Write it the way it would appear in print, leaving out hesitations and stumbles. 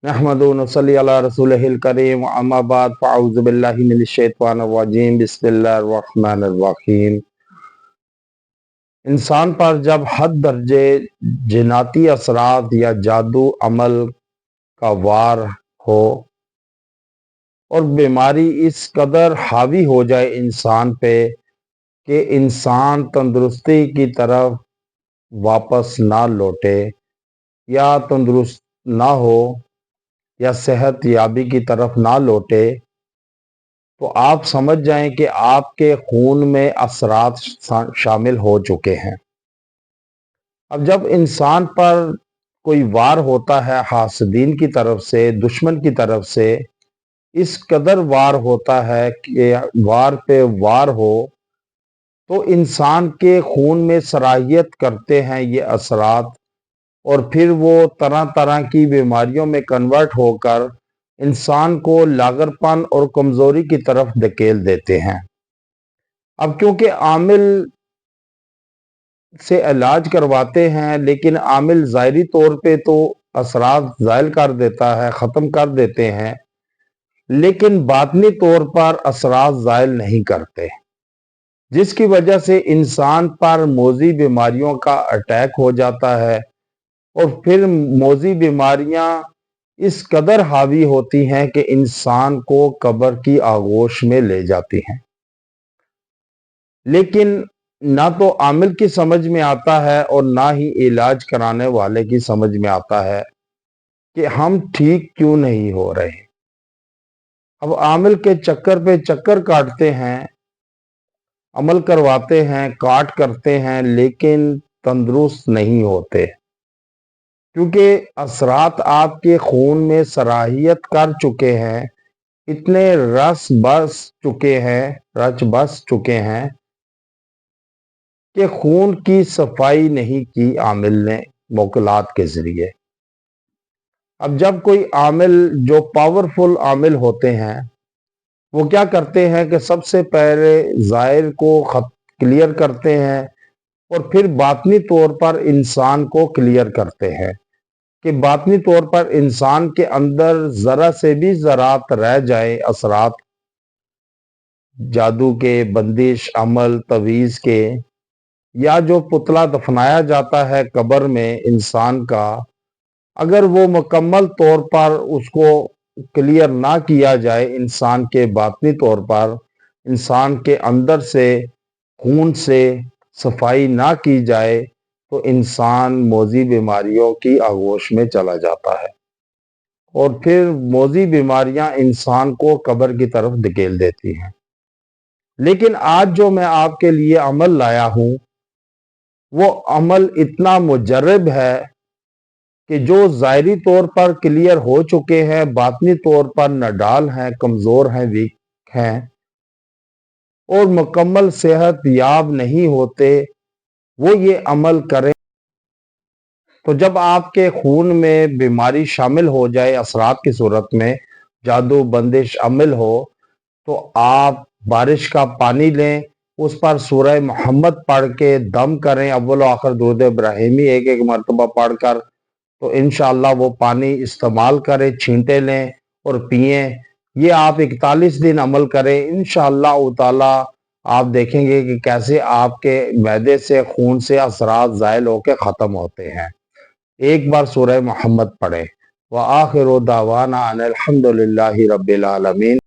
نحمدہ و نصلی علی رسولہ الکریم، اما بعد فاعوذ باللہ من الشیطان الرجیم، بسم اللہ الرحمن الرحیم۔ انسان پر جب حد درجے جناتی اثرات یا جادو عمل کا وار ہو اور بیماری اس قدر حاوی ہو جائے انسان پہ کہ انسان تندرستی کی طرف واپس نہ لوٹے یا تندرست نہ ہو یا صحت یابی کی طرف نہ لوٹے، تو آپ سمجھ جائیں کہ آپ کے خون میں اثرات شامل ہو چکے ہیں۔ اب جب انسان پر کوئی وار ہوتا ہے حاسدین کی طرف سے، دشمن کی طرف سے، اس قدر وار ہوتا ہے کہ وار پہ وار ہو، تو انسان کے خون میں سرایت کرتے ہیں یہ اثرات، اور پھر وہ طرح طرح کی بیماریوں میں کنورٹ ہو کر انسان کو لاغرپن اور کمزوری کی طرف دھکیل دیتے ہیں۔ اب کیونکہ عامل سے علاج کرواتے ہیں، لیکن عامل ظاہری طور پہ تو اثرات زائل کر دیتا ہے، ختم کر دیتے ہیں، لیکن باطنی طور پر اثرات زائل نہیں کرتے، جس کی وجہ سے انسان پر موذی بیماریوں کا اٹیک ہو جاتا ہے، اور پھر موذی بیماریاں اس قدر حاوی ہوتی ہیں کہ انسان کو قبر کی آغوش میں لے جاتی ہیں۔ لیکن نہ تو عامل کی سمجھ میں آتا ہے اور نہ ہی علاج کرانے والے کی سمجھ میں آتا ہے کہ ہم ٹھیک کیوں نہیں ہو رہے۔ اب عامل کے چکر پہ چکر کاٹتے ہیں، عمل کرواتے ہیں، کاٹ کرتے ہیں، لیکن تندرست نہیں ہوتے، کیونکہ اثرات آپ کے خون میں سرایت کر چکے ہیں، اتنے رچ بس چکے ہیں کہ خون کی صفائی نہیں کی عامل نے موکلات کے ذریعے۔ اب جب کوئی عامل جو پاورفل عامل ہوتے ہیں، وہ کیا کرتے ہیں کہ سب سے پہلے ظاہر کو کلیئر کرتے ہیں اور پھر باطنی طور پر انسان کو کلیئر کرتے ہیں کہ باطنی طور پر انسان کے اندر ذرا سے بھی ذرات رہ جائے، اثرات جادو کے، بندش، عمل، تویز کے، یا جو پتلا دفنایا جاتا ہے قبر میں انسان کا، اگر وہ مکمل طور پر اس کو کلیئر نہ کیا جائے، انسان کے باطنی طور پر انسان کے اندر سے خون سے صفائی نہ کی جائے، تو انسان موذی بیماریوں کی آغوش میں چلا جاتا ہے، اور پھر موذی بیماریاں انسان کو قبر کی طرف دھکیل دیتی ہیں۔ لیکن آج جو میں آپ کے لیے عمل لایا ہوں، وہ عمل اتنا مجرب ہے کہ جو ظاہری طور پر کلیئر ہو چکے ہیں، باطنی طور پر نڈال ہیں، کمزور ہیں، ویک ہیں، اور مکمل صحت یاب نہیں ہوتے، وہ یہ عمل کریں۔ تو جب آپ کے خون میں بیماری شامل ہو جائے اثرات کی صورت میں، جادو، بندش، عمل ہو، تو آپ بارش کا پانی لیں، اس پر سورہ محمد پڑھ کے دم کریں، اول و آخر درود ابراہیمی ایک مرتبہ پڑھ کر، تو انشاءاللہ وہ پانی استعمال کریں، چھینٹے لیں اور پئیں۔ یہ آپ 41 دن عمل کریں، انشاءاللہ تعالی آپ دیکھیں گے کہ کیسے آپ کے معدے سے، خون سے اثرات زائل ہو کے ختم ہوتے ہیں۔ ایک بار سورہ محمد پڑھیں۔ وآخر دعوانا ان الحمد للہ رب العالمین۔